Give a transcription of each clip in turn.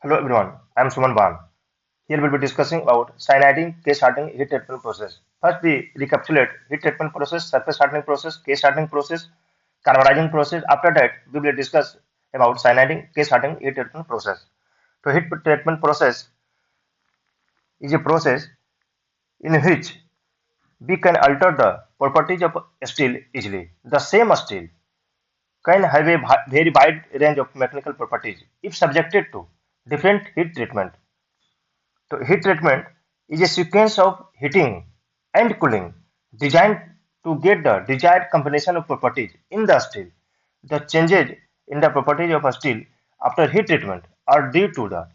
Hello everyone, I am Suman Ban. Here we'll be discussing about cyanideing, case hardening, heat treatment process. First we recapitulate heat treatment process, surface hardening process, case hardening process, carbonizing process. After that we will discuss about cyaniding, case hardening, heat treatment process. So heat treatment process is a process in which we can alter the properties of steel easily. The same steel can have a very wide range of mechanical properties if subjected to different heat treatment. So heat treatment is a sequence of heating and cooling designed to get the desired combination of properties in the steel. The changes in the properties of a steel after heat treatment are due to the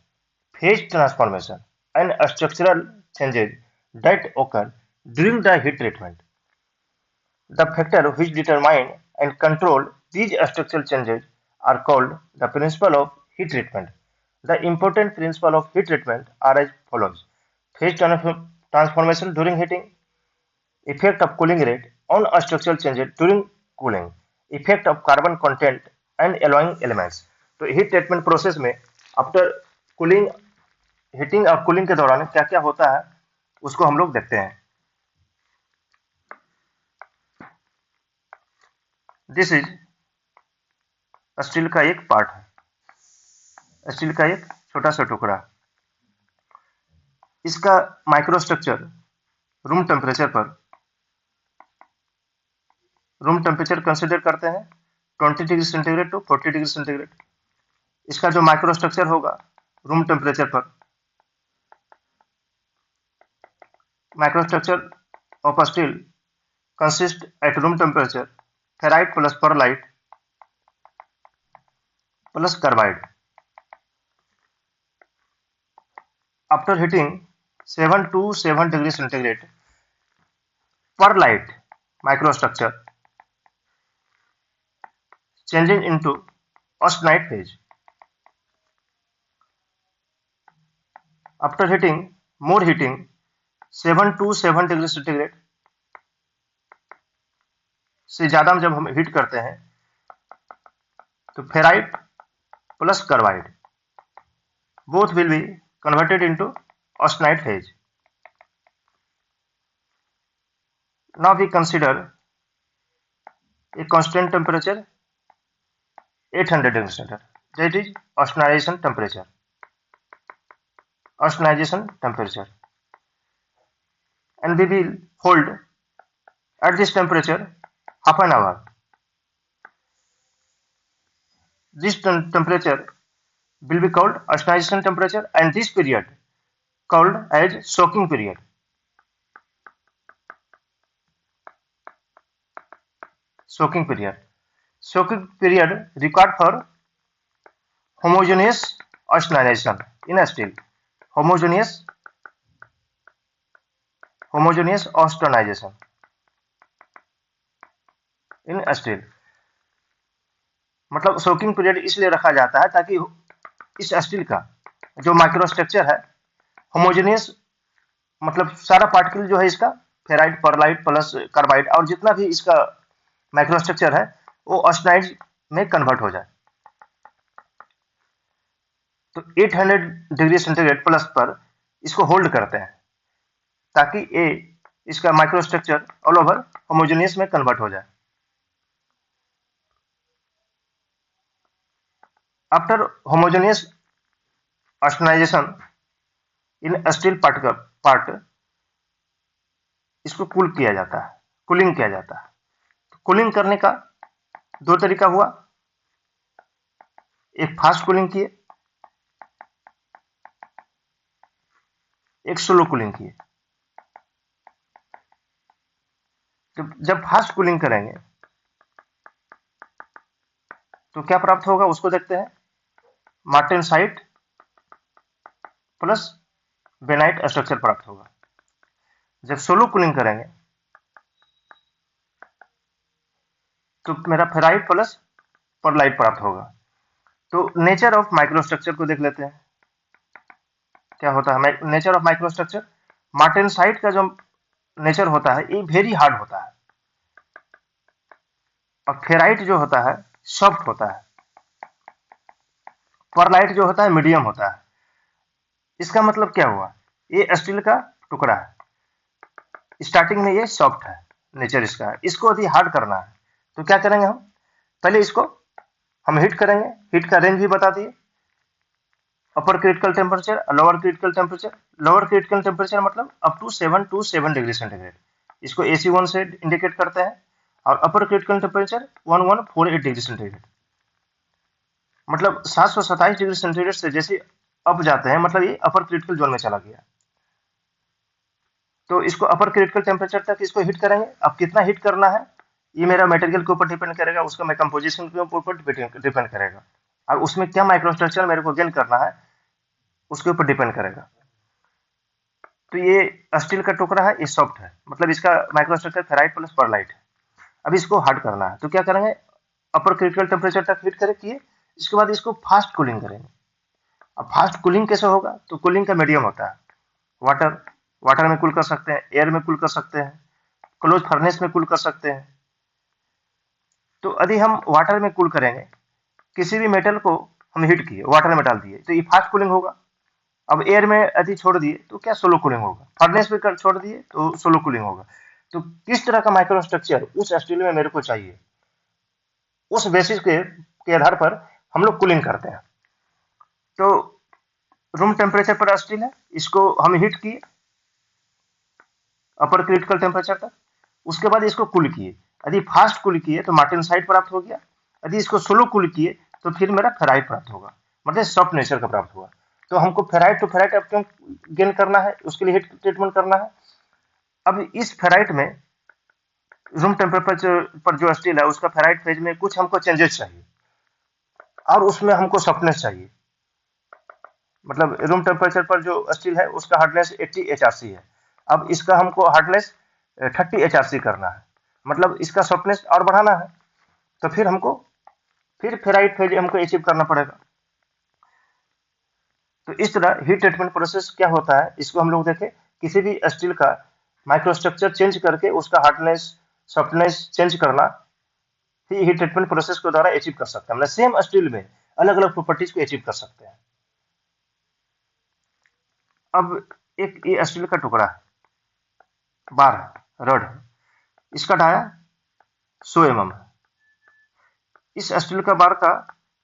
phase transformation and structural changes that occur during the heat treatment. The factor which determine and control these structural changes are called the principle of heat treatment. The important principles of heat treatment are as follows: phase transformation during heating, effect of cooling rate on structural changes during cooling, effect of carbon content and alloying elements. तो heat treatment process में after cooling, heating और cooling के दौरान क्या क्या होता है उसको हम लोग देखते हैं. दिस इज स्टील का एक पार्ट है, स्टील का एक छोटा सा टुकड़ा. इसका माइक्रोस्ट्रक्चर रूम टेम्परेचर पर, रूम टेम्परेचर कंसिडर करते हैं 20 degree centigrade to 40 degree centigrade. इसका जो माइक्रोस्ट्रक्चर होगा रूम टेम्परेचर पर, microstructure of steel consist at room temperature ferrite plus pearlite plus carbide. After heating 7 to 7 degree centigrade, pearlite microstructure changing into austenite phase. After heating, more heating 7 to 7 degree centigrade से ज्यादा जब हम heat करते हैं तो ferrite plus carbide both will be converted into austenite phase. Now we consider a constant temperature 800 degrees centigrade, that is austenization temperature. Austenization temperature, and we will hold at this temperature half an hour. This temperature will be called austenization temperature, and this period called as soaking period. Soaking period. Soaking period required for homogeneous austenization in a steel. Homogeneous austenization in a steel. मतलब soaking period इसलिए रखा जाता है ताकि इस steel का जो microstructure है होमोजेनियस, मतलब सारा पार्टिकल जो है इसका फेराइट, परलाइट प्लस कार्बाइड और जितना भी इसका माइक्रोस्ट्रक्चर है वो ऑस्टेनाइड में कन्वर्ट हो जाए. तो 800 डिग्री सेंटीग्रेड प्लस पर इसको होल्ड करते हैं ताकि ये इसका माइक्रोस्ट्रक्चर ऑल ओवर होमोजेनियस में कन्वर्ट हो जाए. आफ्टर होमोजेनियस ऑस्टेनाइजेशन इन स्टील पार्ट इसको कूल किया जाता है, कूलिंग किया जाता है. कूलिंग करने का दो तरीका हुआ, एक फास्ट कूलिंग किए, एक स्लो कूलिंग किए. जब फास्ट कूलिंग करेंगे तो क्या प्राप्त होगा उसको देखते हैं. मार्टेनसाइट प्लस बेनाइट स्ट्रक्चर प्राप्त होगा. जब स्लो कूलिंग करेंगे तो मेरा फेराइट प्लस परलाइट प्राप्त होगा. तो नेचर ऑफ माइक्रोस्ट्रक्चर को देख लेते हैं क्या होता है. नेचर ऑफ माइक्रोस्ट्रक्चर, मार्टेनसाइट का जो नेचर होता है ये वेरी हार्ड होता है और फेराइट जो होता है सॉफ्ट होता है. परलाइट जो होता है मीडियम होता है. इसका मतलब क्या हुआ, ये स्टील का टुकड़ा है, स्टार्टिंग में ये सॉफ्ट है, नेचर इसका है। इसको यदि हार्ड करना है तो क्या करेंगे हम, पहले इसको हम हीट करेंगे। हीट का रेंज भी बता दिए, अपर critical temperature, lower critical temperature. Lower critical temperature मतलब अप टू 7 डिग्री सेंटीग्रेड, इसको AC1 से इंडिकेट करते हैं। और अपर क्रिटिकल टेम्परेचर 1148 डिग्री सेंटीग्रेड, मतलब 727 डिग्री सेंटीग्रेड से जैसे अप जाते हैं, मतलब ये अपर क्रिटिकल जोन में चला गया। तो इसको अपर क्रिटिकल टेम्परेचर तक इसको हीट करेंगे। अब कितना हीट करना है ये मेरा मटेरियल के ऊपर डिपेंड करेगा, उसका मैं कंपोजिशन के ऊपर डिपेंड करेगा, और उसमें क्या माइक्रोस्ट्रक्चर मेरे को गेन करना है उसके ऊपर डिपेंड करेगा। तो ये स्टील का टुकड़ा है, ये सॉफ्ट है, मतलब इसका माइक्रोस्ट्रक्चर फेराइट प्लस परलाइट है। अब इसको हार्ड करना है तो क्या करेंगे, अपर क्रिटिकल टेम्परेचर तक हीट किए, इसके बाद इसको फास्ट कूलिंग करेंगे। अब फास्ट कूलिंग कैसे होगा, तो कूलिंग का मीडियम होता है वाटर, वाटर में कूल कर सकते हैं, एयर में कूल कर सकते हैं, क्लोज फर्नेस में कूल कर सकते हैं। तो यदि हम वाटर में कूल करेंगे, किसी भी मेटल को हम हीट किए, वाटर में डाल दिए, तो ये फास्ट कूलिंग होगा। अब एयर में यदि छोड़ दिए तो क्या स्लो कूलिंग होगा, फर्नेस में छोड़ दिए तो स्लो कूलिंग होगा। तो किस तरह का माइक्रो स्ट्रक्चर उस स्टील में मेरे को चाहिए, उस बेसिस के आधार पर हम लोग कूलिंग करते हैं। तो रूम टेम्परेचर पर स्टील है, इसको हम हीट किए अपर क्रिटिकल टेम्परेचर तक, उसके बाद इसको कूल किए। यदि फास्ट कूल किए तो मार्टेनसाइट प्राप्त हो गया, यदि इसको स्लो कूल किए तो फिर मेरा फेराइट प्राप्त होगा, मतलब सॉफ्ट नेचर का प्राप्त हुआ। तो हमको फेराइट टू फेराइट अब क्यों गेन करना है, उसके लिए हीट ट्रीटमेंट करना है। अब इस फेराइट में रूम टेम्परेचर पर जो स्टील है उसका फेराइट फेज में कुछ हमको चेंजेस चाहिए, और उसमें हमको सॉफ्टनेस चाहिए। मतलब रूम टेम्परेचर पर जो स्टील है उसका हार्डनेस 80 HRC है, अब इसका हमको हार्डनेस 30 HRC करना है, मतलब इसका सॉफ्टनेस और बढ़ाना है। तो फिर हमको फिर फेराइट फेज हमको अचीव करना पड़ेगा। तो इस तरह हीट ट्रीटमेंट प्रोसेस क्या होता है, इसको हम लोग देखें। किसी भी स्टील का माइक्रोस्ट्रक्चर चेंज करके उसका हार्डनेस सॉफ्टनेस चेंज करना ही हीट ट्रीटमेंट प्रोसेस के द्वारा अचीव कर सकते हैं। मतलब सेम स्टील में अलग अलग प्रॉपर्टीज को अचीव कर सकते हैं। अब एक ये स्टील का टुकड़ा बार रड, इसका डाया 100 mm है। इस स्टील का बार का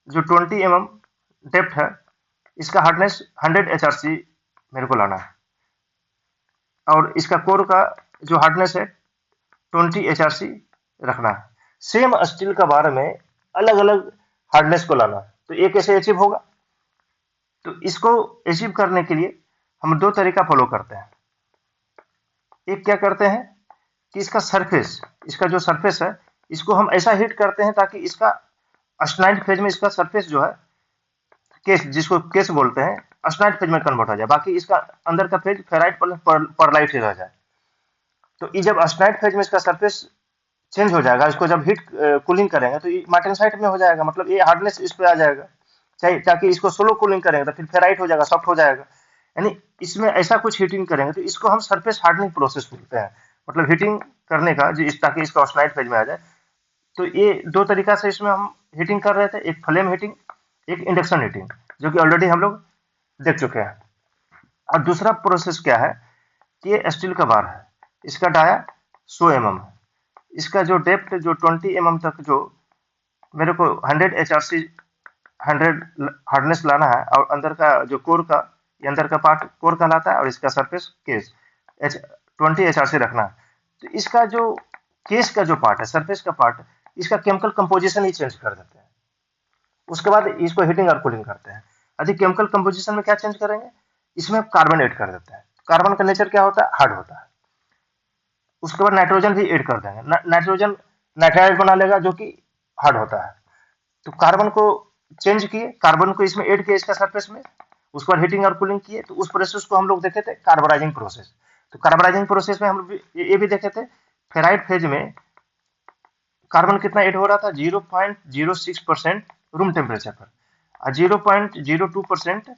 जो 20 mm डेप्थ है, इसका हार्डनेस 100 HRC मेरे को लाना है, और इसका कोर का जो हार्डनेस है 20 HRC रखना है। सेम स्टील का बार में अलग अलग हार्डनेस को लाना है। तो ये कैसे अचीव होगा, तो इसको अचीव करने के लिए हम दो तरीका फॉलो करते हैं। एक क्या करते हैं कि इसका सरफेस, इसका जो सरफेस है इसको हम ऐसा हीट करते हैं ताकि इसका अस्टनाइट फेज में इसका सरफेस जो है, केस जिसको केस बोलते हैं, अस्टनाइट फेज में कन्वर्ट हो जाए, बाकी इसका अंदर का फेज फेराइट परलाइट रह जाए। तो ये जब अस्टनाइट फेज में इसका सरफेस चेंज हो जाएगा, इसको जब हीट कूलिंग करेंगे तो ये मार्टेनसाइट में हो जाएगा, मतलब ये हार्डनेस इस पे आ जाएगा। चाहिए ताकि इसको स्लो कूलिंग करेंगे तो फिर फेराइट हो जाएगा, सॉफ्ट हो जाएगा। यानी इसमें ऐसा कुछ हीटिंग करेंगे तो इसको हम सरफेस हार्डनिंग प्रोसेस बोलते हैं, मतलब हीटिंग करने का जो ताकि इसका ऑक्साइड फेज में आ जाए। तो ये दो तरीका से इसमें हम हीटिंग कर रहे थे, एक फ्लेम हीटिंग, एक इंडक्शन हीटिंग, जो कि ऑलरेडी हम लोग देख चुके हैं। और दूसरा प्रोसेस क्या है कि ये स्टील का बार है, इसका डाया 100 mm है, इसका जो डेप्थ जो 20 mm तक जो मेरे को 100 HRC 100 हार्डनेस लाना है, और अंदर का जो कोर का, ये अंदर का पार्ट कोर कहलाता है, और इसका सरफेस केस 20 HRC रखना है। तो इसका जो केस का जो पार्ट है, सरफेस का पार्ट, इसका केमिकल कंपोजिशन ही चेंज कर देते हैं। उसके बाद इसको हीटिंग और कूलिंग करते हैं। यदि केमिकल कंपोजिशन में क्या चेंज करेंगे, इसमें कार्बन ऐड कर देते हैं। कार्बन का नेचर क्या होता है, हार्ड होता है। उसके बाद नाइट्रोजन भी ऐड कर देंगे, नाइट्रोजन नाइट्राइड बना लेगा जो कि हार्ड होता है। तो कार्बन को चेंज किए, कार्बन को इसमें ऐड किया इसका सरफेस में, उसके बाद हीटिंग और कूलिंग किए। तो उस प्रोसेस को हम लोग देखे थे कार्बोराइजिंग प्रोसेस। तो कार्बोराइजिंग प्रोसेस में हम लोग ये भी देखे थे, फेराइट फेज में कार्बन कितना ऐड हो रहा था, 0.06% रूम टेम्परेचर पर, और 0.02%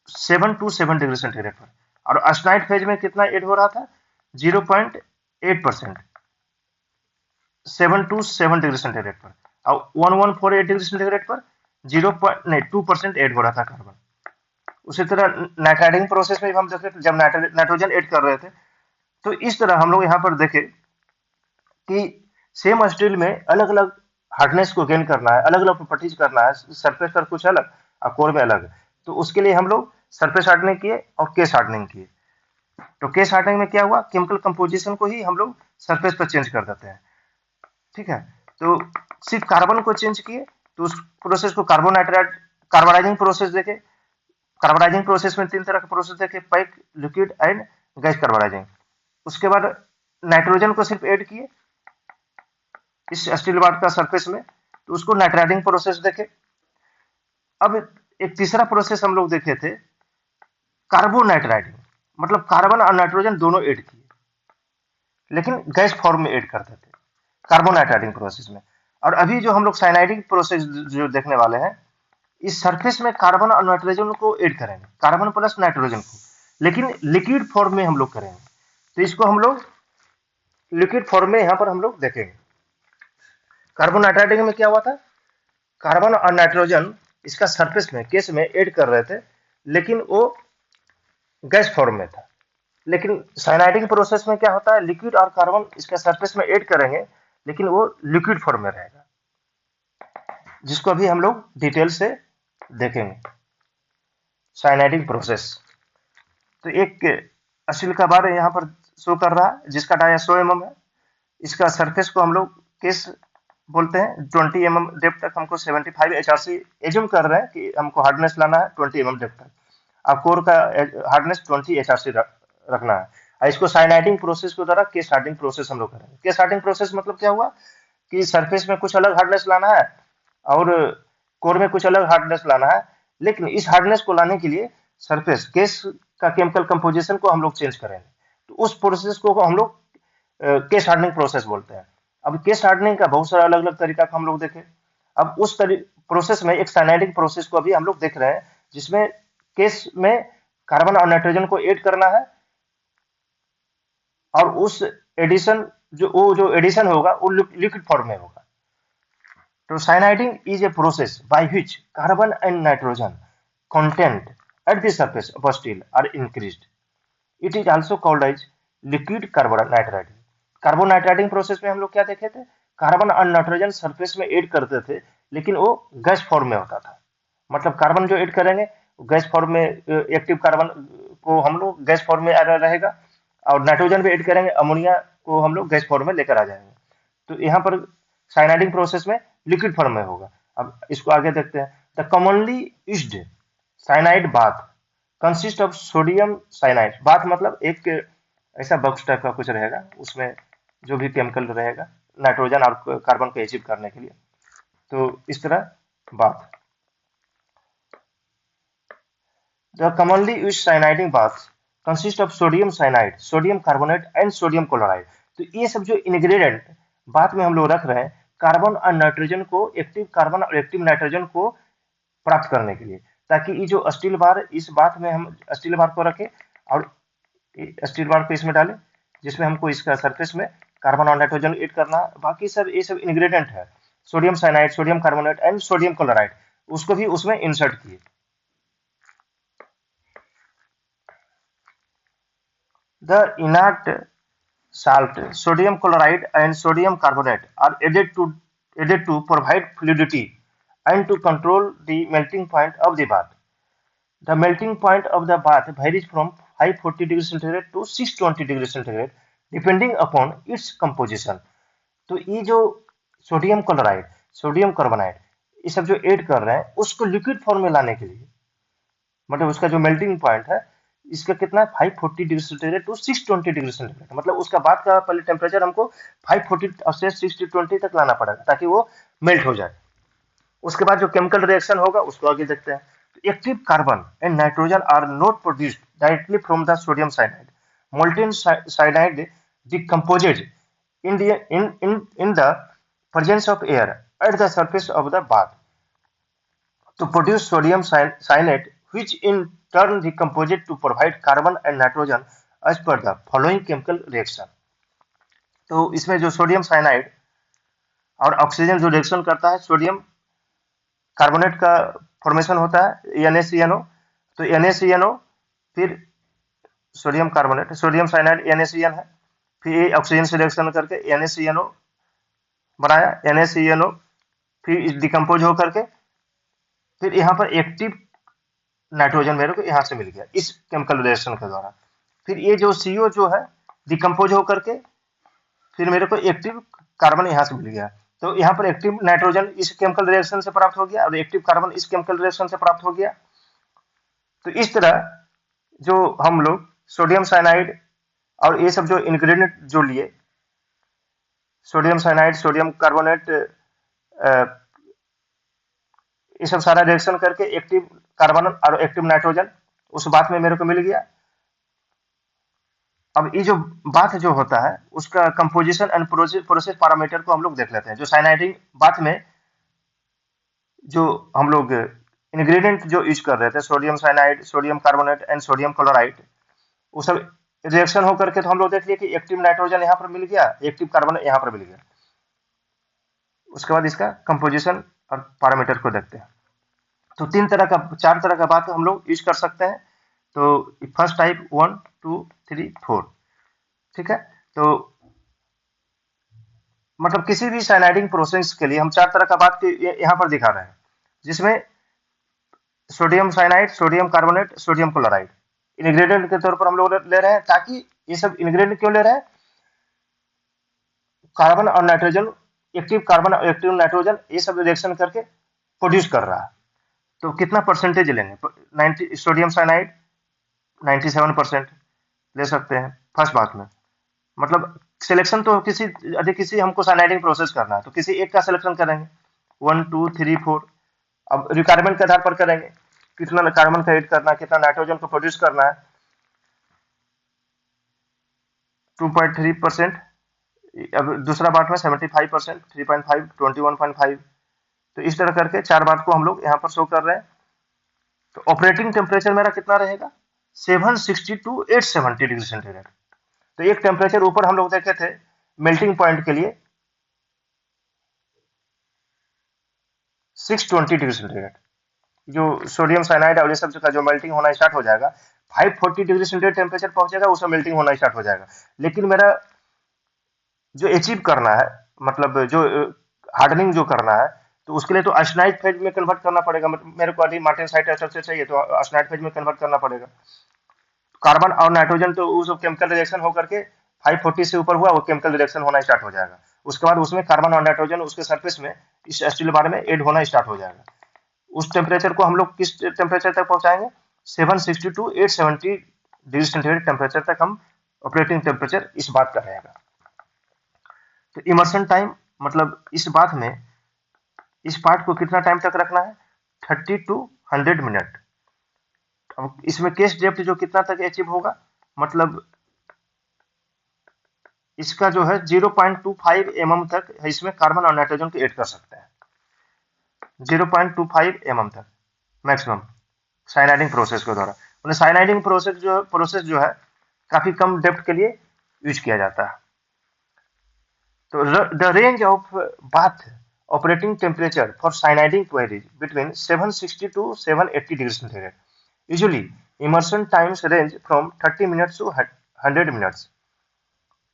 7 डिग्री सेंटीग्रेड पर। और अस्टनाइट फेज में कितना ऐड हो रहा था, 0.8% 7 डिग्री सेंटीग्रेड पर, और 1148 डिग्री सेंटीग्रेड पर 0.2% ऐड हो रहा था कार्बन। उसी तरह नाइट्राइडिंग प्रोसेस में भी हम देख रहे थे, जब नाइट्रोजन ऐड कर रहे थे, तो इस तरह हम लोग यहाँ पर देखें कि सेम स्टील में अलग अलग हार्डनेस को गेन करना है, अलग अलग प्रॉपर्टीज करना है, सरफेस पर कुछ अलग और कोर में अलग। तो उसके लिए हम लोग सरफेस हार्डनिंग किए और केस हार्डनिंग किए। तो केस हार्डनिंग में क्या हुआ, केमिकल कंपोजिशन को ही हम लोग सरफेस पर चेंज कर देते हैं। ठीक है, तो सिर्फ कार्बन को चेंज किए, तो उस प्रोसेस को कार्बोनाइजिंग प्रोसेस देखे। कार्बोनाइजिंग प्रोसेस में 3 तरह के प्रोसेस देखे, pack, liquid and gas carbonizing. उसके बाद नाइट्रोजन को सिर्फ ऐड किए इस स्टील बार का सरफेस में, तो उसको नाइट्राइडिंग प्रोसेस देखे। अब एक तीसरा प्रोसेस हम लोग देखे थे, कार्बोनाइट्राइडिंग, मतलब कार्बन और नाइट्रोजन दोनों ऐड किए, लेकिन गैस फॉर्म में ऐड करते थे कार्बोनाइट्राइडिंग प्रोसेस में। और अभी जो हम लोग साइनाइडिंग प्रोसेस जो देखने वाले हैं, इस सरफेस में कार्बन और नाइट्रोजन को ऐड करेंगे, कार्बन प्लस नाइट्रोजन को, लेकिन लिक्विड फॉर्म में हम लोग करेंगे। तो इसको हम लोग लिक्विड फॉर्म में यहाँ पर हम लोग देखेंगे। कार्बोनाइट्राइडिंग में क्या हुआ था, कार्बन और नाइट्रोजन इसका सरफेस में केस में ऐड कर रहे थे, लेकिन वो गैस फॉर्म में था। लेकिन साइनाइडिंग प्रोसेस में क्या होता है, लिक्विड और कार्बन इसका सरफेस में ऐड करेंगे, लेकिन वो लिक्विड फॉर्म में रहेगा, जिसको अभी हम लोग डिटेल से देखेंगे। साइनाइडिंग प्रोसेस, तो एक असिल का बार यहाँ पर शो कर रहा है, जिसका डाया 100 mm है। इसका सरफेस को हम लोग केस बोलते हैं। 20 mm डेप्थ तक हमको 75 HRC एज्यूम कर रहे हैं कि हमको हार्डनेस लाना है 20 mm डेप्थ तक, और कोर का हार्डनेस 20 HRC रखना है। और इसको साइनाइडिंग प्रोसेस के द्वारा केस हार्डनिंग प्रोसेस हम लोग करेंगे। केस हार्डनिंग प्रोसेस मतलब क्या हुआ कि सरफेस में कुछ अलग हार्डनेस लाना है और कोर में कुछ अलग हार्डनेस लाना है, लेकिन इस हार्डनेस को लाने के लिए सरफेस केस का केमिकल कंपोजिशन को हम लोग चेंज करेंगे। तो उस प्रोसेस को हम लोग केस हार्डनिंग प्रोसेस बोलते हैं। अब केस हार्डनिंग का बहुत सारा अलग अलग तरीका को हम लोग देखें। अब उस प्रोसेस में एक साइनाइडिंग प्रोसेस को अभी हम लोग देख रहे हैं, जिसमें केस में कार्बन और नाइट्रोजन को ऐड करना है, और उस एडिशन जो एडिशन होगा वो लिक्विड फॉर्म में होगा। तो cyaniding is a process by which carbon and nitrogen content at the surface of a steel are increased. It is also called as liquid carbonitriding. Carbonitriding process में हम लोग क्या देखे थे, कार्बन और नाइट्रोजन सरफेस में ऐड करते थे, लेकिन वो गैस फॉर्म में होता था। मतलब कार्बन जो ऐड करेंगे गैस फॉर्म में, एक्टिव कार्बन को हम लोग गैस फॉर्म में रहेगा, और नाइट्रोजन भी ऐड करेंगे, अमोनिया को हम लोग गैस फॉर्म में लेकर आ जाएंगे। तो यहाँ पर साइनाइडिंग प्रोसेस में लिक्विड फॉर्म में होगा। अब इसको आगे देखते हैं। The commonly used cyanide bath consist of sodium cyanide. Bath मतलब एक ऐसा बॉक्स टाइप का कुछ रहेगा, उसमें जो भी केमिकल रहेगा नाइट्रोजन और कार्बन को अचीव करने के लिए, तो इस तरह bath. The commonly used cyaniding bath consist of sodium cyanide, sodium carbonate and sodium chloride. तो ये सब जो इंग्रेडिएंट बाथ में हम लोग रख रहे हैं, कार्बन और नाइट्रोजन को, एक्टिव कार्बन और एक्टिव नाइट्रोजन को प्राप्त करने के लिए, ताकि ये जो स्टील बार, इस बात में हम स्टील बार को रखें और स्टील बार को इसमें डालें, जिसमें हमको इसका सरफेस में कार्बन और नाइट्रोजन ऐड करना है। बाकी सब ये सब इंग्रेडिएंट है, sodium cyanide, sodium carbonate and sodium chloride, उसको भी उसमें इंसर्ट किए। The inert salt, sodium chloride and sodium carbonate are added to provide fluidity and to control the melting point of the bath. The melting point of the bath varies from 540 degrees centigrade to 620 degrees centigrade depending upon its composition. तो ये जो sodium chloride, sodium कार्बोनाइड, ये सब जो add कर रहे हैं, उसको लिक्विड फॉर्म में लाने के लिए, मतलब उसका जो मेल्टिंग पॉइंट है, इसका कितना है 540 degree centigrade to 620 degree centigrade. मतलब उसका बाद का पहले टेम्परेचर हमको 540 से 620 तक लाना पड़ेगा, ताकि वो मेल्ट हो जाए। उसके बाद जो केमिकल रिएक्शन होगा उसको आगे देखते हैं। Active carbon and nitrogen are not produced directly from the sodium cyanide. Molten cyanide decomposed in the presence of air at the surface of the bath to produce sodium cyanide, which in turn decomposed to provide carbon and nitrogen as per the following chemical reaction. तो इसमें जो sodium cyanide और oxygen जो reaction करता है, sodium carbonate का formation होता है NaCNO, तो NaCnO, फिर sodium carbonate, sodium cyanide NaCN है, फिर ये ऑक्सीजन से रिएक्शन करके NaCnO बनाया, NaCnO फिर डिकम्पोज होकर के फिर यहाँ पर एक्टिव नाइट्रोजन मेरे को यहाँ से मिल गया इस केमिकल रिएक्शन के द्वारा। फिर ये जो CO जो है डिकम्पोज होकर के फिर मेरे को एक्टिव कार्बन यहाँ से मिल गया। तो यहाँ पर एक्टिव नाइट्रोजन इस केमिकल रिएक्शन से प्राप्त हो गया और एक्टिव कार्बन इस केमिकल रिएक्शन से प्राप्त हो गया। तो इस तरह जो हम लोग सोडियम साइनाइड और ये सब जो इंग्रेडिएंट जो लिए, सोडियम साइनाइड, सोडियम कार्बोनेट, ये सब सारा रिएक्शन करके एक्टिव कार्बन और एक्टिव नाइट्रोजन उस बात में मेरे को मिल गया। अब ये जो बात जो होता है उसका कंपोजिशन एंड प्रोसेस पैरामीटर को हम लोग देख लेते हैं। जो साइनाइडिंग बात में जो हम लोग इंग्रेडिएंट जो यूज कर रहे थे, sodium cyanide, sodium carbonate and sodium chloride, वो सब रिएक्शन होकर के तो हम लोग देख लिए कि एक्टिव नाइट्रोजन यहाँ पर मिल गया, एक्टिव कार्बन यहाँ पर मिल गया। उसके बाद इसका कंपोजिशन और पैरामीटर को देखते हैं। तो चार तरह का बात हम लोग यूज कर सकते हैं। तो फर्स्ट टाइप 1, 2, 3, 4, ठीक है। तो मतलब किसी भी साइनाइडिंग प्रोसेस के लिए हम चार तरह का बात यहाँ पर दिखा रहे हैं, जिसमें sodium cyanide, sodium carbonate, sodium chloride ingredient के तौर पर हम लोग ले रहे हैं। ताकि ये सब इंग्रेडिएंट क्यों ले रहे हैं, कार्बन और नाइट्रोजन, एक्टिव कार्बन और एक्टिव नाइट्रोजन ये सब रिएक्शन करके प्रोड्यूस कर रहा है। तो कितना परसेंटेज लेंगे, 90 सोडियम साइनाइड 97% ले सकते हैं फर्स्ट बात में। मतलब सिलेक्शन तो किसी हमको साइनाइडिंग प्रोसेस करना है तो किसी एक का सिलेक्शन करेंगे, 1, 2, 3, 4। अब रिक्वायरमेंट के आधार पर करेंगे, कितना कार्बन का ऐड करना है, कितना नाइट्रोजन को प्रोड्यूस करना है। 2.3%, अब दूसरा बात में 75%, 3.5, 21.5। तो इस तरह करके चार बात को हम लोग यहाँ पर शो कर रहे हैं। तो ऑपरेटिंग टेम्परेचर मेरा कितना रहेगा, 760 to 870 डिग्री सेंटीग्रेड। तो एक टेम्परेचर ऊपर हम लोग देखे थे मेल्टिंग पॉइंट के लिए 620 डिग्री सेंटीग्रेड। जो सोडियम साइनाइड और ये सब का जो मेल्टिंग होना स्टार्ट हो जाएगा 540 डिग्री सेंटीग्रेड टेम्परेचर पहुंचेगा, उसमें मेल्टिंग होना स्टार्ट हो जाएगा। लेकिन मेरा जो अचीव करना है, मतलब जो हार्डनिंग जो करना है, तो उसके लिए तो ऑस्टेनाइड फेज में कन्वर्ट करना पड़ेगा। मेरे को अभी मार्टेनसाइट स्ट्रक्चर चाहिए तो ऑस्टेनाइड फेज में कन्वर्ट करना पड़ेगा। कार्बन और नाइट्रोजन तो उस केमिकल रिएक्शन होकर के 540 से ऊपर हुआ, वो केमिकल रिएक्शन होना स्टार्ट हो जाएगा। उसके बाद उसमें कार्बन और नाइट्रोजन उसके सरफेस में इस स्टील बार में ऐड होना स्टार्ट हो जाएगा। उस टेम्परेचर को हम लोग किस टेम्परेचर तक पहुंचाएंगे, 760 to 870 डिग्री सेंटीग्रेड टेम्परेचर तक हम ऑपरेटिंग टेम्परेचर इस बात का रहेगा। तो इमर्शन टाइम मतलब इस बात में इस पार्ट को कितना टाइम तक रखना है, 30 to 100 मिनट। अब इसमें केस डेप्थ जो कितना तक अचीव होगा, मतलब इसका जो है 0.25 mm तक इसमें कार्बन और नाइट्रोजन को ऐड कर सकते हैं, 0.25 mm तक मैक्सिमम साइनाइडिंग प्रोसेस के द्वारा। उन्हें साइनाइडिंग प्रोसेस जो है काफी कम डेप्थ के लिए यूज किया जाता है। तो the range of bath operating temperature for cyaniding varies between 760 to 780 degree centigrade. Usually immersion times range from 30 minutes to 100 minutes,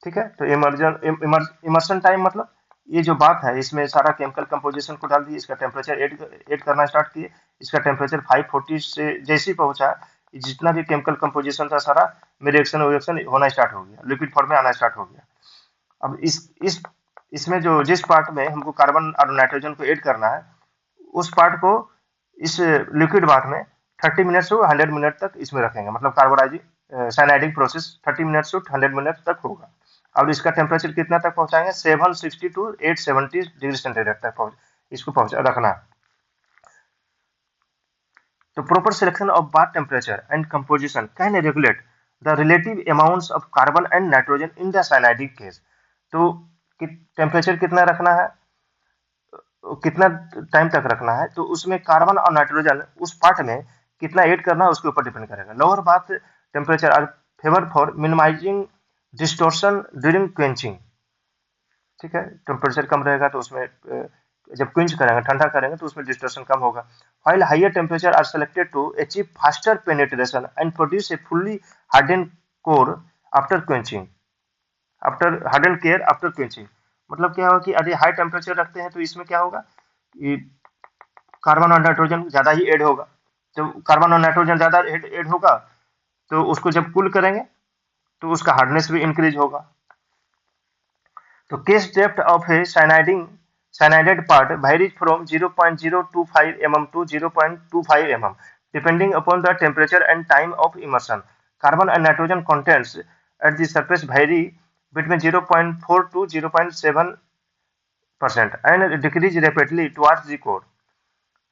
ठीक है। तो इमर्शन टाइम मतलब ये जो बात है, इसमें सारा केमिकल कंपोजिशन को डाल दिए, इसका टेम्परेचर ऐड करना स्टार्ट किए, इसका टेम्परेचर 540 से जैसे ही पहुंचा, जितना भी केमिकल कंपोजिशन था सारा में रिएक्शन होना स्टार्ट हो गया, लिक्विड फॉर्म में आना स्टार्ट हो गया। अब इसमें जो जिस पार्ट में हमको कार्बन और नाइट्रोजन को ऐड करना है, उस पार्ट को इस लिक्विड बाथ में 30 मिनट से 100 मिनट तक इसमें रखेंगे। मतलब कार्बोनाइजिंग साइनाइडिंग प्रोसेस 30 मिनट से 100 मिनट तक होगा। अब इसका टेम्परेचर कितना तक पहुंचाएंगे, 760 to 870 डिग्री सेंटीग्रेड तक इसको पहुंचा रखना। तो proper selection of bath temperature and composition can regulate the relative amounts of carbon and nitrogen in the cyanidic case. तो टेम्परेचर कितना रखना है, कितना टाइम तक रखना है, तो उसमें कार्बन और नाइट्रोजन उस पार्ट में कितना ऐड करना है उसके ऊपर डिपेंड करेगा। Lower bath temperature are favour for minimising distortion during quenching, ठीक है। टेम्परेचर कम रहेगा तो उसमें जब क्विंच करेंगे, ठंडा करेंगे, तो उसमें डिस्टॉर्शन कम होगा। while higher temperature are selected to achieve faster penetration and produce a fully hardened core after quenching, after hardened care after quenching. मतलब क्या होगा कि यदि हाई टेम्परेचर रखते हैं तो इसमें क्या होगा कि कार्बन और नाइट्रोजन ज्यादा ही ऐड होगा। जब कार्बन और नाइट्रोजन ज्यादा ऐड होगा तो उसको जब कूल करेंगे तो उसका हार्डनेस भी इंक्रीज होगा। तो case depth of A cyanided part varies from 0.025 mm to 0.25 mm depending upon the temperature and time of immersion. Carbon and nitrogen contents at the surface vary between 0.4 to 0.7% and decrease rapidly towards the core।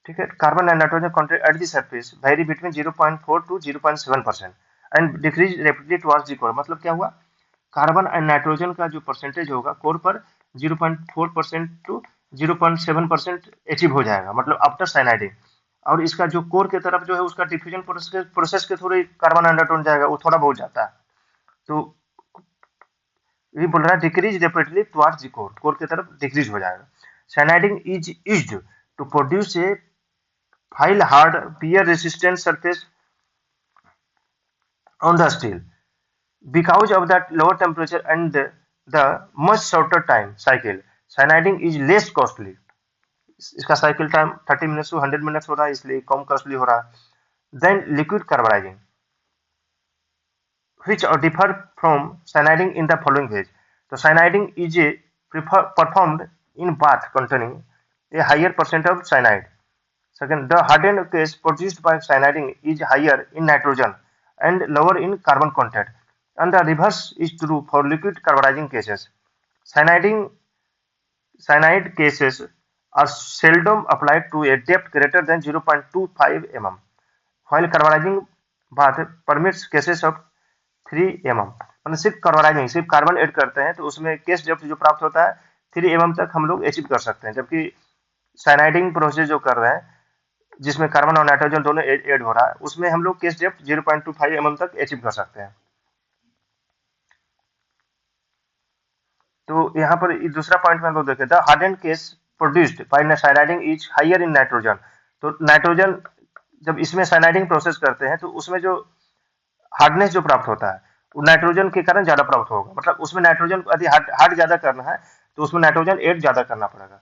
ठीक है, carbon and nitrogen content at the surface vary between 0.4 to 0.7% and decrease rapidly towards the core. मतलब क्या हुआ, carbon and nitrogen का जो percentage होगा core पर 0.4% to 0.7% achieve हो जाएगा, मतलब आफ्टर साइनाइडिंग। और इसका जो कोर के तरफ जो है उसका डिफ्यूजन प्रोसेस के थ्रू कार्बन एंड नाइट्रोजन जाएगा, वो थोड़ा बहुत जाता है। तो ये बोल रहा है decrease rapidly towards the core, core की तरफ डिक्रीज हो जाएगा। Cyaniding is used to produce a file hard wear resistant surface on the steel because of that lower temperature and the much shorter time cycle cyaniding is less costly। इसका cycle time 30 minutes to 100 minutes हो रहा है, इसलिए कम costly हो रहा है। Then liquid carbonising which are differ from cyaniding in the following ways। तो cyaniding is a performed in bath containing a higher percent of cyanide। Second, the hardened case produced by cyaniding is higher in nitrogen and lower in carbon content, and the reverse is true for liquid carbonizing cases। Cyaniding cyanide cases are seldom applied to a depth greater than 0.25 mm, while carbonizing bath permits cases of 3 mm। मतलब सिर्फ carbonising, सिर्फ carbon add करते हैं तो उसमें case depth जो प्राप्त होता है 3 mm तक हम लोग अचीव कर सकते हैं, जबकि साइनाइडिंग प्रोसेस जो कर रहे हैं जिसमें कार्बन और नाइट्रोजन दोनों ऐड हो रहा है उसमें हम लोग केस डेप्थ 0.25 mm तक अचीव कर सकते हैं। तो यहाँ पर दूसरा पॉइंट में हम लोग देखें, the hardened case produced by cyaniding is higher in nitrogen. तो नाइट्रोजन जब इसमें साइनाइडिंग प्रोसेस करते हैं तो उसमें जो हार्डनेस जो प्राप्त होता है वो नाइट्रोजन के कारण ज्यादा प्राप्त होगा। मतलब उसमें नाइट्रोजन यदि हार्ड ज्यादा करना है तो उसमें नाइट्रोजन ऐड ज्यादा करना पड़ेगा।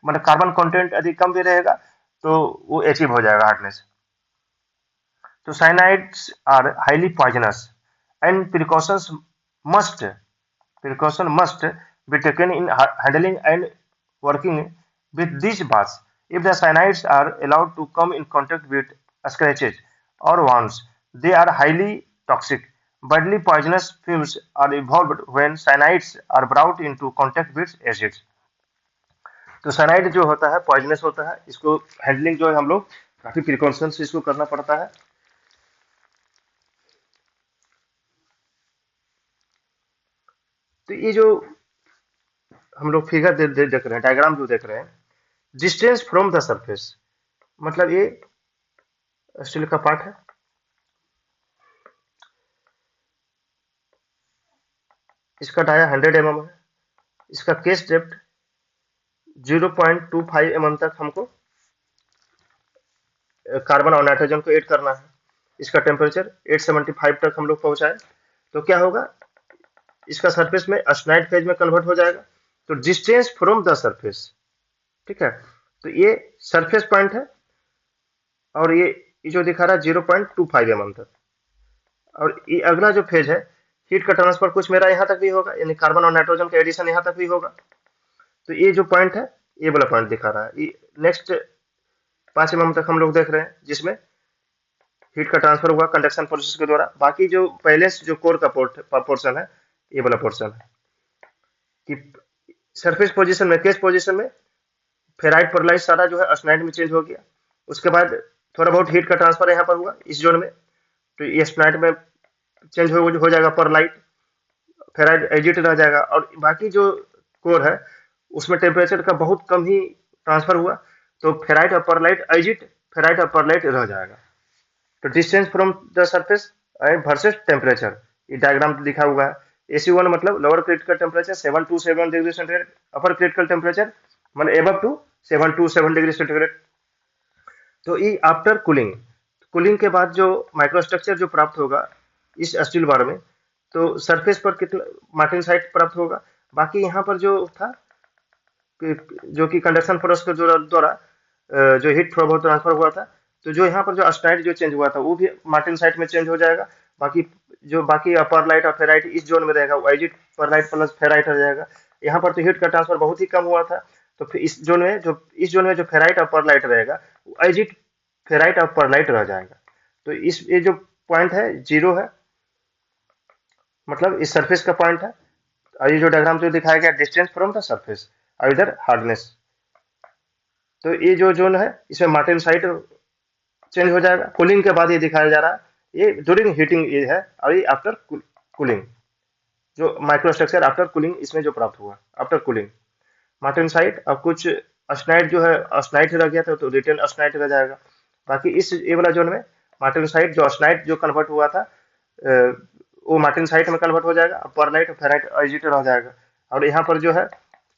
मतलब कार्बन कंटेंट यदि कम भी रहेगा तो वो अचीव हो जाएगा हार्डनेस। तो cyanides are highly poisonous and precaution must be taken in handling and working with these baths। If the cyanides are allowed to come in contact with scratches or wounds, they are highly toxic। Badly poisonous fumes are evolved when cyanides are brought into contact with acids। तो cyanide जो होता है poisonous होता है, इसको handling जो है हम लोग काफी प्रिकॉशन से इसको करना पड़ता है। तो ये जो हम लोग फिगर देख रहे हैं, डायग्राम जो देख रहे हैं, डिस्टेंस फ्रॉम द सरफेस, मतलब ये स्टील का पार्ट है, इसका डाया 100 mm है, इसका केस डेप्थ 0.25 mm तक हमको कार्बन और नाइट्रोजन को ऐड करना है। इसका टेम्परेचर 875 तक हम लोग पहुंचाए तो क्या होगा, इसका सरफेस में अस्नाइड फेज में कन्वर्ट हो जाएगा। तो डिस्टेंस फ्रॉम द सरफेस, ठीक है, तो ये सरफेस पॉइंट है और ये जो दिखा रहा है 0.25 mm तक। और ये अगला जो फेज है हीट का ट्रांसफर कुछ मेरा यहाँ तक भी होगा, यानी कार्बन और नाइट्रोजन का एडिशन यहाँ तक भी होगा। तो ये जो पॉइंट है ये वाला पॉइंट दिखा रहा है, ये नेक्स्ट 5 mm तक हम लोग देख रहे हैं जिसमें हीट का ट्रांसफर हुआ कंडक्शन प्रोसेस के द्वारा। बाकी जो पहले जो कोर का पोर्शन है ये वाला पोर्शन है कि सरफेस पोजीशन में, केस पोजीशन में फेराइट परलाइट सारा जो है अस्नाइड में चेंज हो गया। उसके बाद थोड़ा बहुत हीट का ट्रांसफर यहाँ पर हुआ इस जोन में, तो ये अस्नाइड में चेंज हो जाएगा परलाइट, फेराइट एजिट रह जाएगा। और बाकी जो कोर है उसमें टेम्परेचर का बहुत कम ही ट्रांसफर हुआ, तो फेराइट और परलाइट एजिट, फेराइट और परलाइट रह जाएगा। तो distance from the surface and versus temperature, ये डायग्राम लिखा हुआ है। AC1 मतलब lower critical temperature 727 degree centigrade, अपर क्रिटिकल टेम्परेचर मतलब एबव टू 7 डिग्री सेंटीग्रेड। तो ये आफ्टर कूलिंग, कूलिंग के बाद जो माइक्रोस्ट्रक्चर जो प्राप्त होगा इस स्टील बार में, तो सरफेस पर कितना मार्टेनसाइट प्राप्त होगा। बाकी यहाँ पर जो था जो कि कंडक्शन प्रोसेस के द्वारा जो हीट फ्लो बहुत ट्रांसफर हुआ था, तो जो यहाँ पर जो अस्टाइट जो चेंज हुआ था वो भी मार्टेनसाइट में चेंज हो जाएगा। बाकी जो बाकी परलाइट और फेराइट इस जोन में रहेगा, वाइजिट परलाइट प्लस फेराइट हो जाएगा। यहाँ पर तो हीट का ट्रांसफर बहुत ही कम हुआ था, तो फिर इस जोन में जो फेराइट और परलाइट रहेगा, वाइजिट फेराइट और परलाइट रह जाएगा। तो इस ये जो पॉइंट है जीरो है, मतलब इस सरफेस का पॉइंट है। और ये जो डायग्राम जो दिखाया गया डिस्टेंस फ्रॉम द सरफेस, और इधर हार्डनेस। तो ये जो जोन है इसमें मार्टेनसाइट चेंज हो जाएगा। कूलिंग के बाद ये दिखाया जा रहा है, ये ड्यूरिंग हीटिंग ये है, और ये आफ्टर कूलिंग, जो माइक्रोस्ट्रक्चर आफ्टर कूलिंग इसमें जो प्राप्त हुआ आफ्टर कूलिंग मार्टेनसाइट। अब कुछ अस्नाइट जो है अस्नाइट रह गया था, तो रिटेन अस्नाइट रह जाएगा। बाकी इस ये वाला जोन में मार्टेनसाइट जो अस्नाइट जो कन्वर्ट हुआ था वो मार्टेनसाइट में कन्वर्ट हो जाएगा, परलाइट और फेराइट एजिट रह जाएगा। और यहाँ पर जो है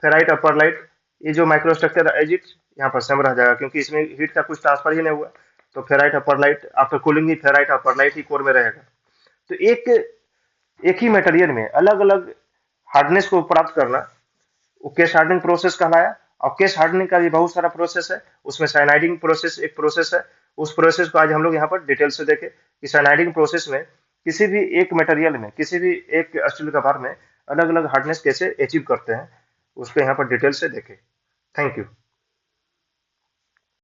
फेराइट और परलाइट ये जो माइक्रोस्ट्रक्चर एजिट यहाँ पर सेम रह जाएगा, क्योंकि इसमें हीट का कुछ ट्रांसफर ही नहीं हुआ। तो फेराइट और परलाइट आफ्टर कूलिंग ही फेराइट और परलाइट ही कोर में रहेगा। तो एक ही मटेरियल में अलग अलग हार्डनेस को प्राप्त करना वो केस हार्डनिंग प्रोसेस कहलाया। और केस हार्डनिंग का भी बहुत सारा प्रोसेस है, उसमें साइनाइडिंग प्रोसेस एक प्रोसेस है। उस प्रोसेस को आज हम लोग यहाँ पर डिटेल से देखें कि साइनाइडिंग प्रोसेस में किसी भी एक मटेरियल में, किसी भी एक स्टील कवर में अलग अलग हार्डनेस कैसे अचीव करते हैं, उसको यहाँ पर डिटेल से देखें। Thank you.